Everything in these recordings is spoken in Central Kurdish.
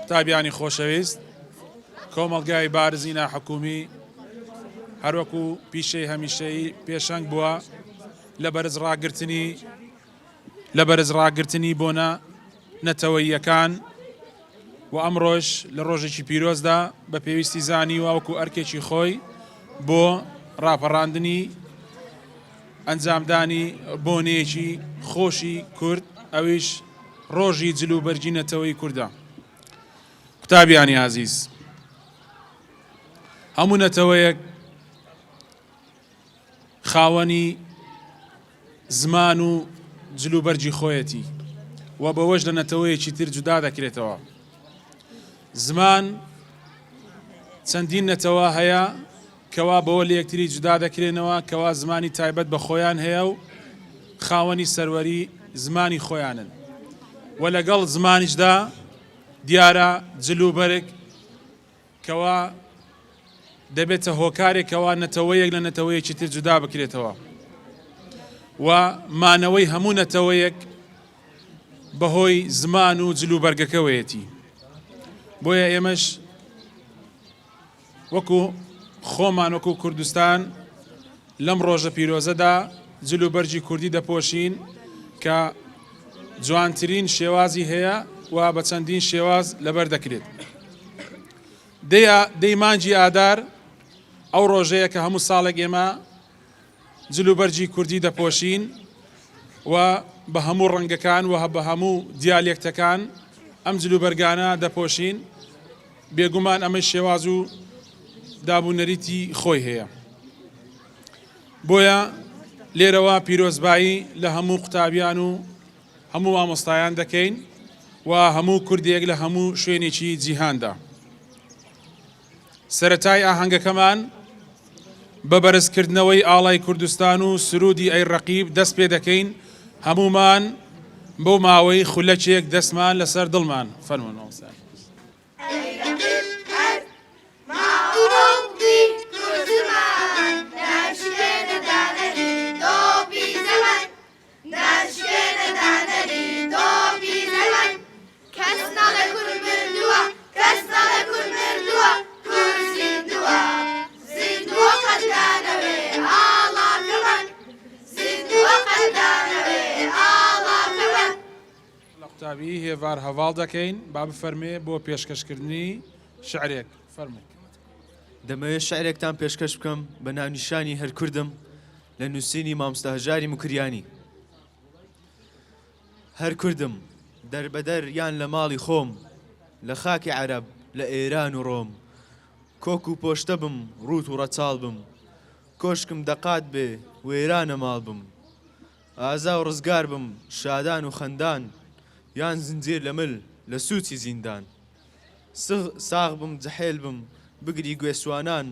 قوتابیانی خۆشەویست، کۆمەڵگای بارزی ناحکومی هەروەکو پیشەی هەمیشەی پێشەنگ بووە لە بەرز ڕاگررتنی بۆنە نەتەوەییەکان و ئەمڕۆژ لە ڕۆژێکی پیرۆزدا بە پێویستی زانی و وەکو ئەرکێکی خۆی بۆ ڕاپەڕاندنی ئەنجامدانی بۆنەیەکی خۆشی کورد، ئەویش ڕۆژی جلوبەرگی نەتەوەی کووردە. قوتابیانی عزیز، هەموو نەتەوەیەک خاوەنی زمان و جلوبەرگی خۆیەتی و بەوەش لە نەتەوەیەکی تر جودا دەکرێتەوە. زمان چەندین نەتەوە هەیە کەوا بەوە لە یەکتری جودا دەکرێنەوە، کەوا زمانی تایبەت بە خۆیان هەیە و خاوەنی سەروەری زمانی خۆیانن، و لەگەڵ زمانیشدا دیارە جلوبەرگ کەوا دەبێتە هۆکارێکەوە نەتەوەیەک لە نەتەوەیەکی تر جودا بکرێتەوە، و مانەوەی هەموو نەتەوەیەک بەهۆی زمان و جلوبەرگەکەوەیەتی. بۆیە ئێمەش وەکو خۆمان وەکو کوردستان لەم ڕۆژە پیرۆزەدا جلوبەرگی کوردی دەپۆشین کە جوانترین شێوازی هەیە و بە چەندین شێواز لەبەر دەکرێت. دەی مانگی ئادار ئەو ڕۆژەیە کە هەموو ساڵێک ئێمە جلوبەرگی کوردی دەپۆشین و بە هەموو ڕەنگەکان و بە هەموو دیالێکتەکان ئەم جلوبەرگانە دەپۆشین. بێگومان ئەمە شێواز و دابوونەریتی خۆی هەیە. بۆیە لێرەوە پیرۆزبایی لە هەموو قوتابیان و هەموو مامۆستایان دەکەین و هەموو کوردێک لە هەموو شوێنێکی جیهاندا. سەرەتای ئاهەنگەکەمان بە بەرزکردنەوەی ئاڵای کوردستان و سرودی ئەی ڕەقیب دەست پێ دەکەین، هەمومان بەو ماوەی خولەکێک دەستمان لەسەر دڵمان فەرموون. قوتابی هێوار هەواڵ دەکەین، با بفەرمێ بۆ پێشکەشکردنی شعرێک فەرمووی. دەمەوێت شعرێکتان پێشکەش بکەم بە ناونیشانی هەر کوردم لە نووسینی مامۆستا هەژاری مکریانی. هەر کوردم دەربەدەر یان لە ماڵی خۆم، لە خاکی عەرەب لە ئێران و ڕۆم، کۆک و پۆشتە بم ڕوت و ڕەچاڵ بم، کۆشکم دەقات بێ وێرانە ماڵ بم، ئازا و ڕزگار بم شادان و خەندان، یان زنجیر لە مل لە سووچی زیندان، ساغ بم جەحێل بم بگری گوێسوانان،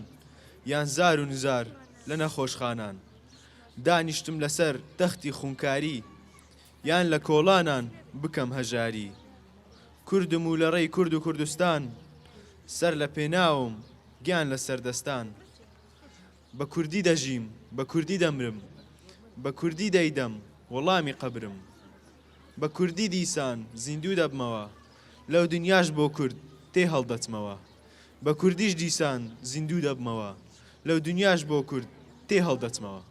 یان زار و نزار لە نەخۆشخانان، دانیشتم لەسەر تەختی خونکاری، یان لە کۆڵانان بکەم هەژاری، کوردم و لە ڕێی کورد و کوردستان، سەر لە پێناوم گیان لە سەردەستان، بە کوردی دەژیم بە کوردی دەمرم، بە کوردی دەیدەم وەڵامی قەبرم، بە کوردی دیسان زیندوو دەبمەوە، لەو دنیاش بۆ کورد تێ هەڵدەچمەوە، بە کوردیش دیسان زیندوو دەبمەوە، لەو دنیاش بۆ کورد تێ هەڵدەچمەوە.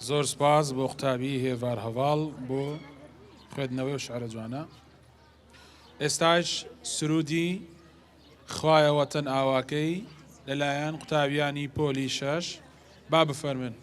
زۆر سپاس بۆ قوتابی هێوار هەواڵ بۆ خوێندنەوەی و شعرە جوانە. ئێستاش سرودی خوایە وەتەن ئاواکەی لەلایەن قوتابیانی پۆلی 6 با بفەرمێن.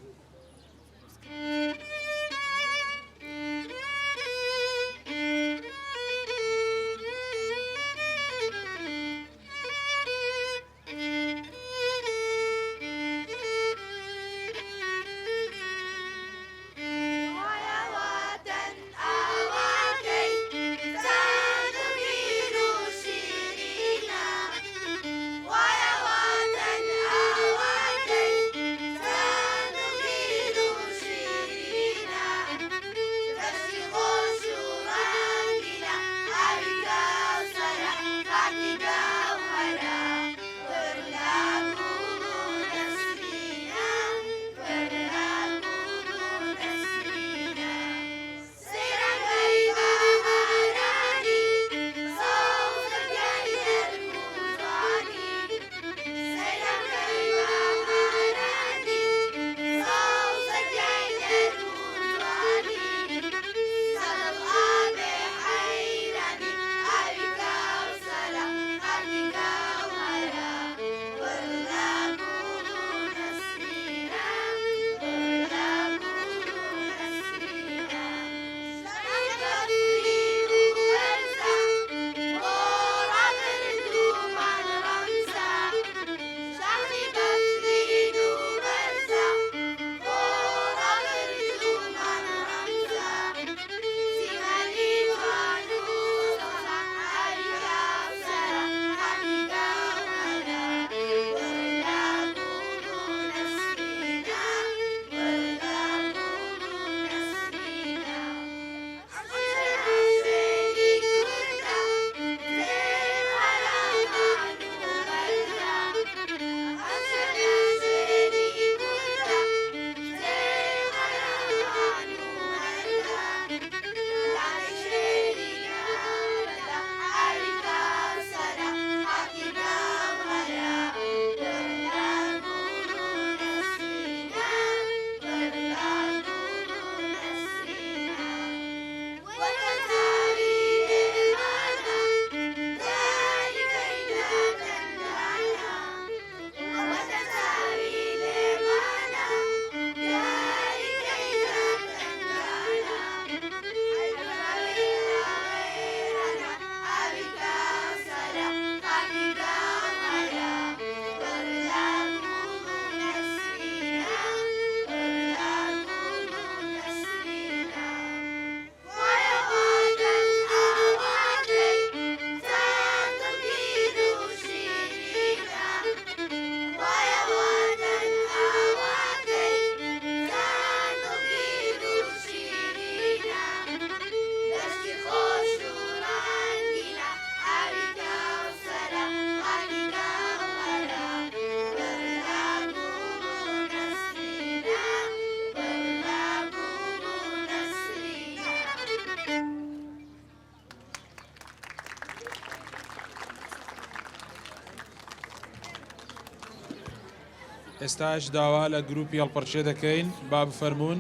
ئێستاش داوا لە گروپی هەڵپەرچێ دەکەین با بفەرمونون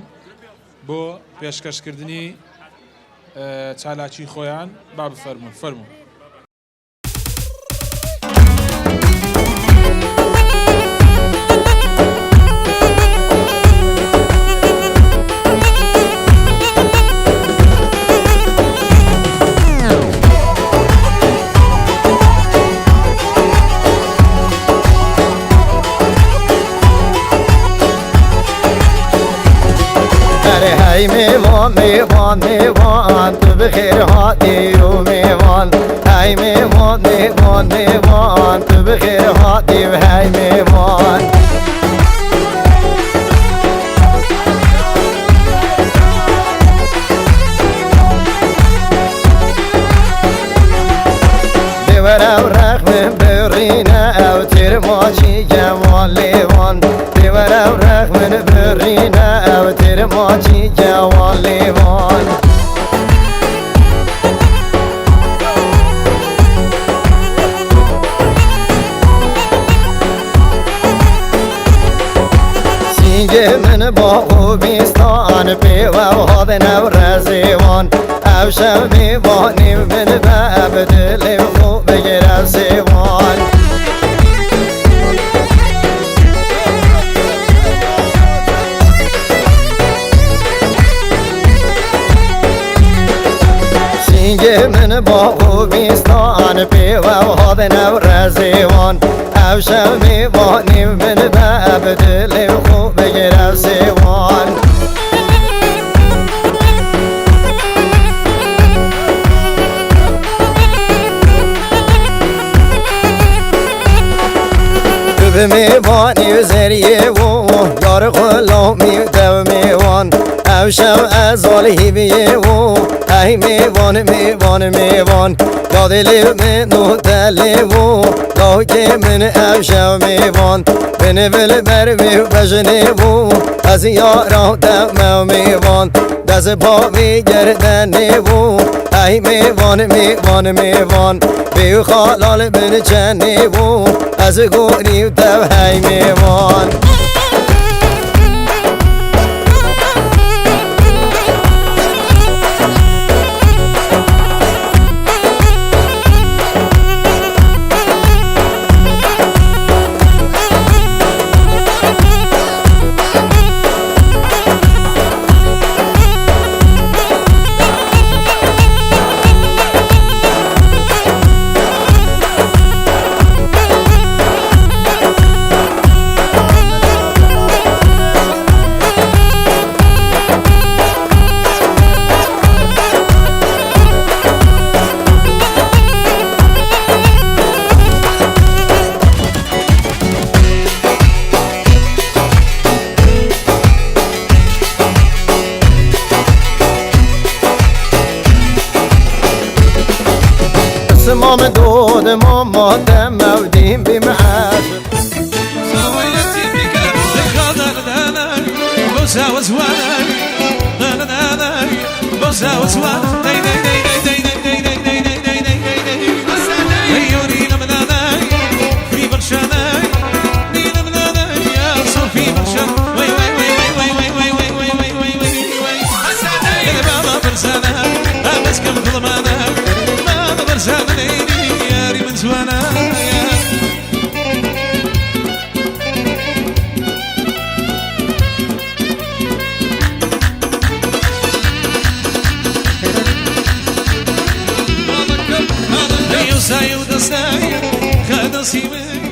بۆ پێشکەشکردنی چالاکی خۆیان با بفەرمونون فەرموون. هی میوان میوان میوان تو بخیر هاتی و میوان هی میوان میوان میوان تو بخیر هاتی و هی میوان دیوار و رقم برینه او تیر ماچی جوان لیوان دیوار و رقم برینه او تیر ماچی جوان لیوان سینگ من با خوبیستان پیوه و هادن و رزیوان او شب میوانی من به دل خوب بگیر سیوان سینگ من با خوبیستان پیوه و هادن و رزیوان او شب میوانی من به دل خوب بگیر سیوان به میوانی و زریه و یار غلامی و دو میوان او شب از آلی بیه و ای میوان میوان میوان یاد من و دلی و که من او شب میوان بنول بر می بجنه و از یارا دم میوان دست پا میگردنه و ای میوان میوان میوان بیو خالال بن چنه و از گوری و دو های میوان مام دود ماما دم ودیم بمعاش سويتي بك القدر دانا بوسا وزوانا دانا دانا بوسا وزوانا داي داي داي داي داي داي داي داي داي داي داي داي يورينا من انا في برشانا دينا من انا يا صوفي برشان وي وي وي وي وي وي وي وي وي وي وي وي يا بابا برشانا بس كم ظلمانا ما برشانا يا ري من زوانا سايو دستاي كان نصيبك